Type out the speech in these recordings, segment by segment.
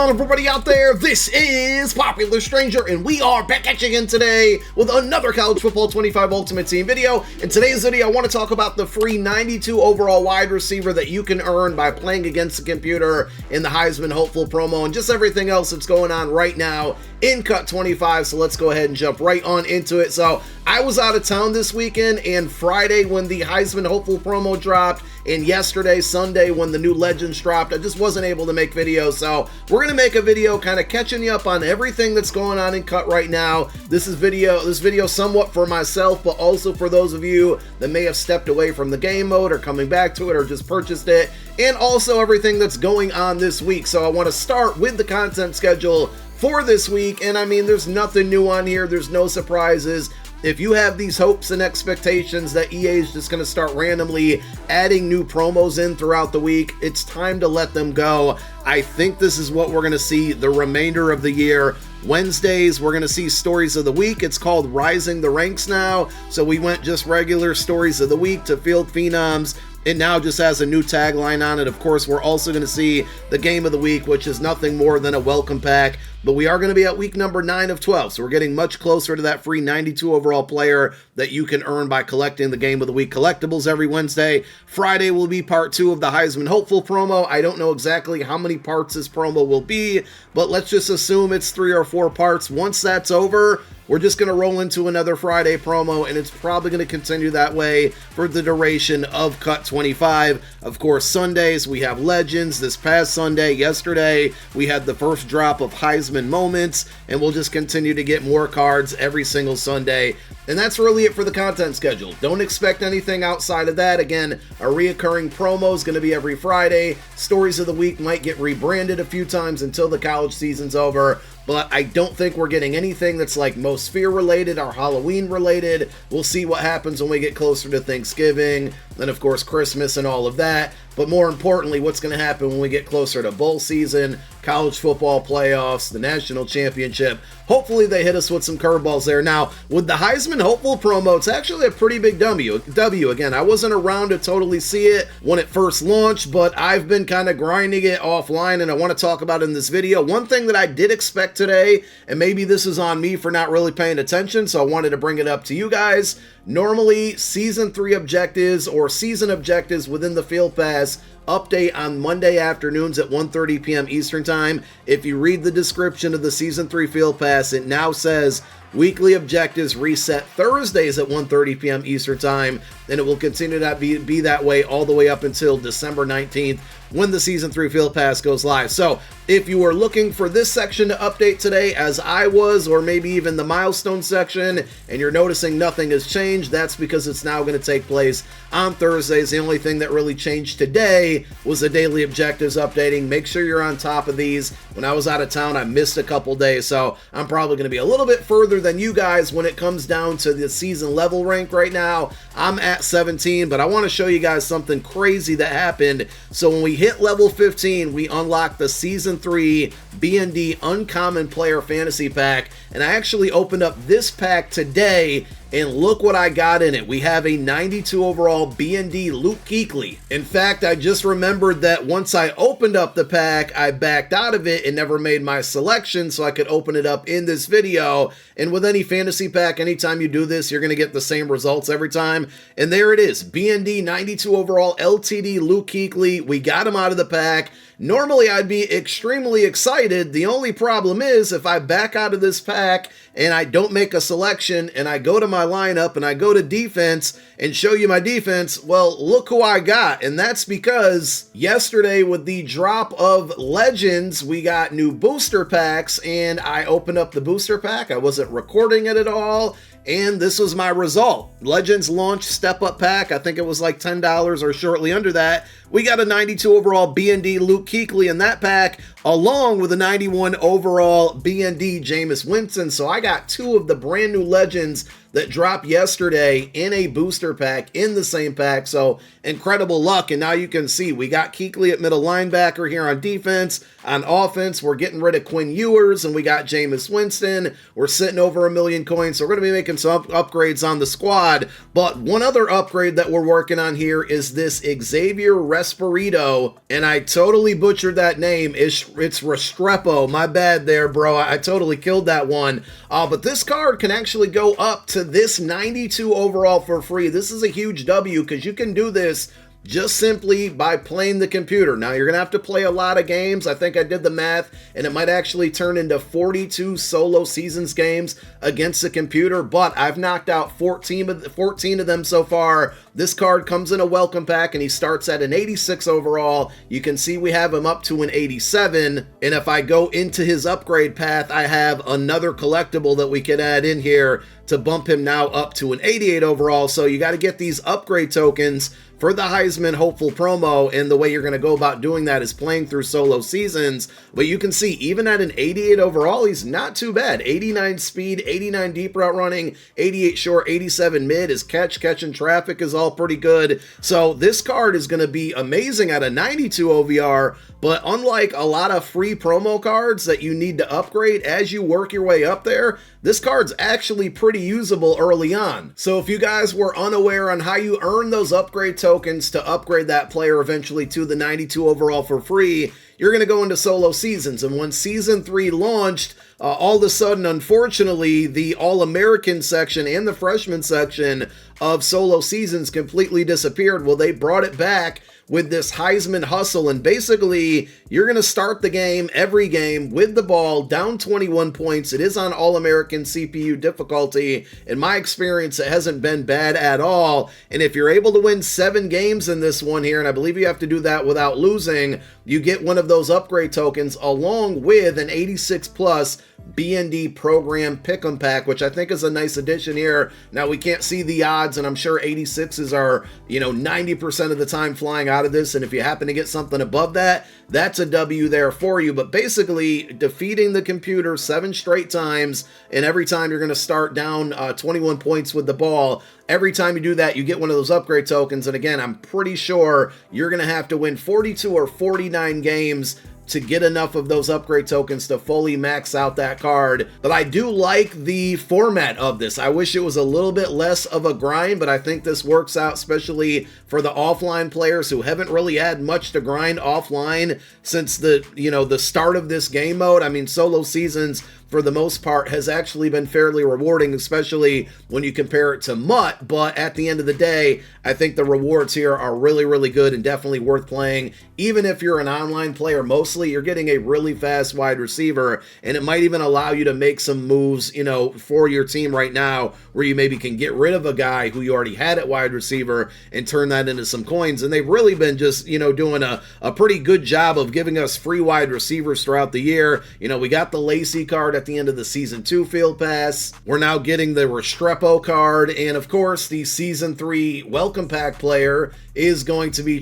on, everybody out there? This is Popular Stranger, and we are back at you again today with another College Football 25 Ultimate Team video. In today's video, I want to talk about the free 92 overall wide receiver that you can earn by playing against the computer in the Heisman Hopeful promo, and just everything else that's going on right now in Cut 25. So let's go ahead and jump right on into it. So I was out of town this weekend, and Friday when the Heisman Hopeful promo dropped, and yesterday, Sunday, when the new Legends dropped, I just wasn't able to make videos. So we're going to make a video kind of catching you up on everything that's going on in Cut right now. This video somewhat for myself, but also for those of you that may have stepped away from the game mode or coming back to it or just purchased it, and also everything that's going on this week. So I want to start with the content schedule for this week, and I mean, there's nothing new on here. There's no surprises. If you have these hopes and expectations that EA is just going to start randomly adding new promos in throughout the week, it's time to let them go. I think this is what we're going to see the remainder of the year. Wednesdays, we're going to see Stories of the Week. It's called Rising the Ranks now. So we went just regular Stories of the Week to Field Phenoms. It now just has a new tagline on it. Of course, we're also going to see the Game of the Week, which is nothing more than a welcome pack. But we are going to be at week number 9 of 12, so we're getting much closer to that free 92 overall player that you can earn by collecting the Game of the Week collectibles every Wednesday. Friday will be part 2 of the Heisman Hopeful promo. I don't know exactly how many parts this promo will be, but let's just assume it's 3 or 4 parts. Once that's over, we're just going to roll into another Friday promo, and it's probably going to continue that way for the duration of Cut 25. Of course, Sundays, we have Legends. This past Sunday, yesterday, we had the first drop of Heisman moments, and we'll just continue to get more cards every single Sunday. And that's really it for the content schedule. Don't expect anything outside of that. Again, a reoccurring promo is going to be every Friday. Stories of the Week might get rebranded a few times until the college season's over, but I don't think we're getting anything that's like most Sphere related or Halloween related. We'll see what happens when we get closer to Thanksgiving, and of course Christmas and all of that. But more importantly, what's going to happen when we get closer to bowl season, college football playoffs, the national championship. Hopefully they hit us with some curveballs there. Now, with the Heisman Hopeful promo, it's actually a pretty big W. Again, I wasn't around to totally see it when it first launched, but I've been kind of grinding it offline, and I want to talk about it in this video. One thing that I did expect today, and maybe this is on me for not really paying attention, so I wanted to bring it up to you guys. Normally, Season 3 objectives or season objectives within the Field Pass update on Monday afternoons at 1:30 p.m. Eastern Time. If you read the description of the Season 3 Field Pass, it now says weekly objectives reset Thursdays at 1:30 p.m. Eastern Time, and it will continue to be that way all the way up until December 19th when the Season 3 Field Pass goes live. So if you are looking for this section to update today, as I was, or maybe even the milestone section, and you're noticing nothing has changed, that's because it's now going to take place on Thursdays. The only thing that really changed today was the daily objectives updating. Make sure you're on top of these. When I was out of town, I missed a couple days, so I'm probably going to be a little bit further than you guys when it comes down to the season level rank right now. I'm at 17, but I want to show you guys something crazy that happened. So when we hit level 15, we unlocked the Season 3 B&D Uncommon Player Fantasy Pack, and I actually opened up this pack today, and look what I got in it. We have a 92 overall B&D Luke Kuechly. In fact, I just remembered that once I opened up the pack, I backed out of it and never made my selection so I could open it up in this video. And with any fantasy pack, anytime you do this, you're going to get the same results every time. And there it is, B&D 92 overall LTD Luke Kuechly. We got him out of the pack. Normally, I'd be extremely excited. The only problem is if I back out of this pack and I don't make a selection and I go to my lineup and I go to defense and show you my defense, well, look who I got. And that's because yesterday with the drop of Legends, we got new booster packs, and I opened up the booster pack. I wasn't recording it at all, and this was my result. Legends launch step up pack. I think it was like $10 or shortly under that. We got a 92 overall B&D Luke Kuechly in that pack, along with a 91 overall B&D Jameis Winston. So I got 2 of the brand new Legends that dropped yesterday in a booster pack in the same pack. So incredible luck. And now you can see we got Kuechly at middle linebacker here on defense. On offense, we're getting rid of Quinn Ewers and we got Jameis Winston. We're sitting over 1 million coins. So we're going to be making some upgrades on the squad. But one other upgrade that we're working on here is this Xavier Resperito. And I totally butchered that name. Restrepo. My bad there, bro. I totally killed that one. But this card can actually go up to this 92 overall for free. This is a huge W because you can do this just simply by playing the computer. Now, you're going to have to play a lot of games. I think I did the math, and it might actually turn into 42 solo seasons games against the computer, but I've knocked out 14 of them so far. This card comes in a welcome pack, and he starts at an 86 overall. You can see we have him up to an 87, and if I go into his upgrade path, I have another collectible that we can add in here to bump him now up to an 88 overall. So you got to get these upgrade tokens for the Heisman hopeful promo, and the way you're going to go about doing that is playing through solo seasons. But you can see even at an 88 overall, he's not too bad. 89 speed, 89 deep route running, 88 short, 87 mid. His catching traffic is all pretty good. So this card is going to be amazing at a 92 OVR. But unlike a lot of free promo cards that you need to upgrade as you work your way up there, this card's actually pretty usable early on. So if you guys were unaware on how you earn those upgrade tokens to upgrade that player eventually to the 92 overall for free, you're going to go into solo seasons. And when season 3 launched, all of a sudden, unfortunately, the All-American section and the freshman section of solo seasons completely disappeared. Well, they brought it back with this Heisman hustle, and basically you're going to start the game, every game, with the ball down 21 points. It is on All-American CPU difficulty. In my experience, it hasn't been bad at all, and if you're able to win 7 games in this one here, and I believe you have to do that without losing, you get one of those upgrade tokens along with an 86 plus BND program pick'em pack, which I think is a nice addition here. Now, we can't see the odds, and I'm sure 86s are, 90% of the time flying out of this, and if you happen to get something above that, that's a W there for you. But basically, defeating the computer 7 straight times, and every time you're going to start down 21 points with the ball. Every time you do that, you get one of those upgrade tokens, and again, I'm pretty sure you're going to have to win 42 or 49 games to get enough of those upgrade tokens to fully max out that card. But I do like the format of this. I wish it was a little bit less of a grind, but I think this works out, especially for the offline players who haven't really had much to grind offline since the start of this game mode. I mean, solo seasons for the most part has actually been fairly rewarding, especially when you compare it to MUT, but at the end of the day, I think the rewards here are really, really good and definitely worth playing. Even if you're an online player, mostly you're getting a really fast wide receiver, and it might even allow you to make some moves, for your team right now, where you maybe can get rid of a guy who you already had at wide receiver and turn that into some coins. And they've really been just, doing a pretty good job of giving us free wide receivers throughout the year. We got the Lacey card at the end of the Season 2 Field Pass. We're now getting the Restrepo card, and of course, the Season 3 Welcome Pack player is going to be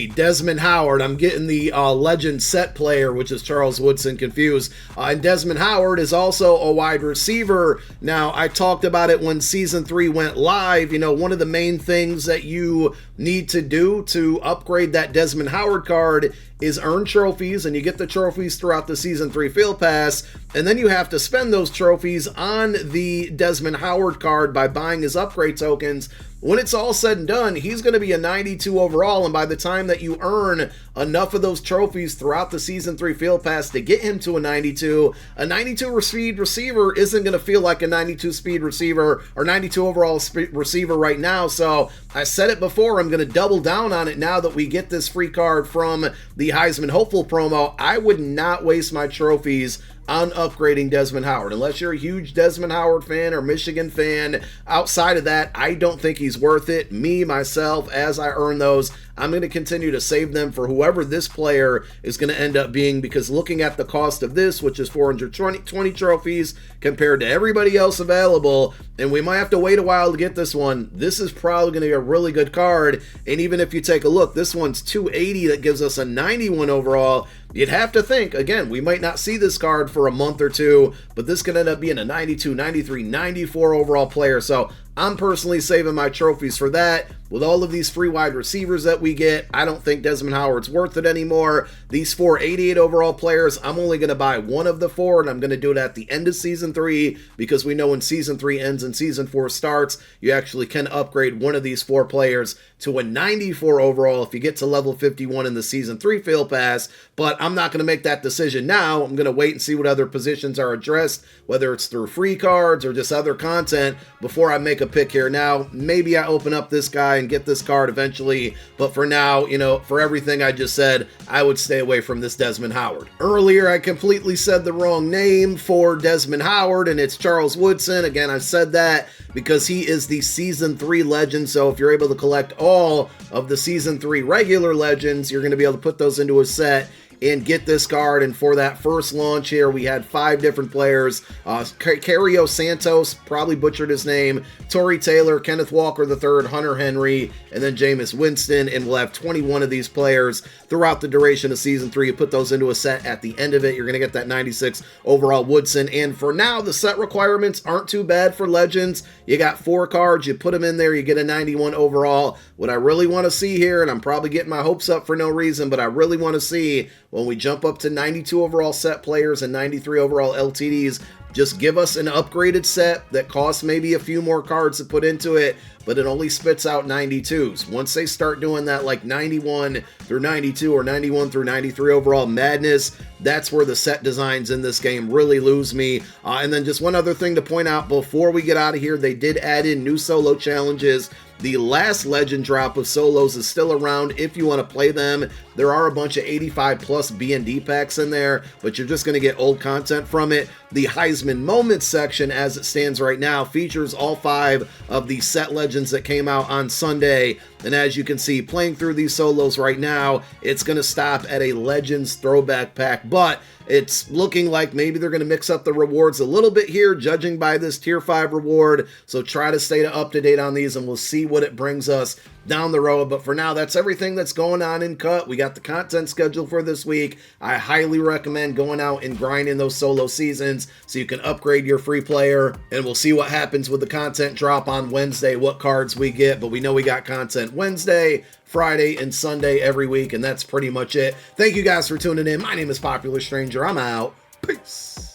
Desmond Howard. I'm getting the Legend set player, which is Charles Woodson, confused. And Desmond Howard is also a wide receiver. Now, I talked about it when Season 3 went live. One of the main things that you need to do to upgrade that Desmond Howard card is earn trophies, and you get the trophies throughout the Season 3 Field Pass, and then you have to spend those trophies on the Desmond Howard card by buying his upgrade tokens. When it's all said and done, he's going to be a 92 overall, and by the time that you earn enough of those trophies throughout the Season 3 Field Pass to get him to a 92 speed receiver isn't going to feel like a 92 speed receiver or 92 overall receiver right now. So I said it before, I'm going to double down on it now that we get this free card from the Heisman Hopeful promo. I would not waste my trophies on upgrading Desmond Howard. Unless you're a huge Desmond Howard fan or Michigan fan, outside of that, I don't think he's worth it. Myself, as I earn those, I'm going to continue to save them for whoever this player is going to end up being, because looking at the cost of this, which is 420 trophies compared to everybody else available, and we might have to wait a while to get this one, this is probably going to be a really good card. And even if you take a look, this one's 280, that gives us a 91 overall. You'd have to think, again, we might not see this card for a month or two, but this could end up being a 92, 93, 94 overall player. So I'm personally saving my trophies for that. With all of these free wide receivers that we get, I don't think Desmond Howard's worth it anymore. These 488 overall players, I'm only going to buy one of the 4, and I'm going to do it at the end of Season 3, because we know when Season 3 ends and Season 4 starts, you actually can upgrade one of these 4 players to a 94 overall if you get to level 51 in the Season 3 Field Pass, but I'm not going to make that decision now. I'm going to wait and see what other positions are addressed, whether it's through free cards or just other content, before I make a pick here. Now, maybe I open up this guy and get this card eventually, but for now, for everything I just said, I would stay away from this Desmond Howard. Earlier, I completely said the wrong name for Desmond Howard, and it's Charles Woodson. Again, I said that because he is the Season 3 legend, so if you're able to collect all of the Season 3 regular legends, you're going to be able to put those into a set and get this card. And for that first launch here, we had 5 different players. Cario Santos, probably butchered his name, Torrey Taylor, Kenneth Walker III, Hunter Henry, and then Jameis Winston. And we'll have 21 of these players throughout the duration of Season 3. You put those into a set at the end of it, you're going to get that 96 overall Woodson. And for now, the set requirements aren't too bad for Legends. You got 4 cards, you put them in there, you get a 91 overall. What I really want to see here, and I'm probably getting my hopes up for no reason, but I really want to see when we jump up to 92 overall set players and 93 overall LTDs, just give us an upgraded set that costs maybe a few more cards to put into it, but it only spits out 92s. Once they start doing that, like 91 through 92 or 91 through 93 overall madness, that's where the set designs in this game really lose me. And then just one other thing to point out before we get out of here, they did add in new solo challenges. The last legend drop of solos is still around if you want to play them. There are a bunch of 85 plus B&D packs in there, but you're just going to get old content from it. The Heisman Moments section, as it stands right now, features all 5 of the set legends that came out on Sunday. And as you can see, playing through these solos right now, it's going to stop at a Legends throwback pack, but it's looking like maybe they're going to mix up the rewards a little bit here, judging by this Tier 5 reward. So try to stay up to date on these, and we'll see what it brings us down the road. But for now, that's everything that's going on in Cut. We got the content scheduled for this week. I highly recommend going out and grinding those solo seasons so you can upgrade your free player, and we'll see what happens with the content drop on Wednesday, what cards we get. But we know we got content Wednesday, Friday, and Sunday every week, and that's pretty much it. Thank you guys for tuning in. My name is Popular Stranger. I'm out. Peace.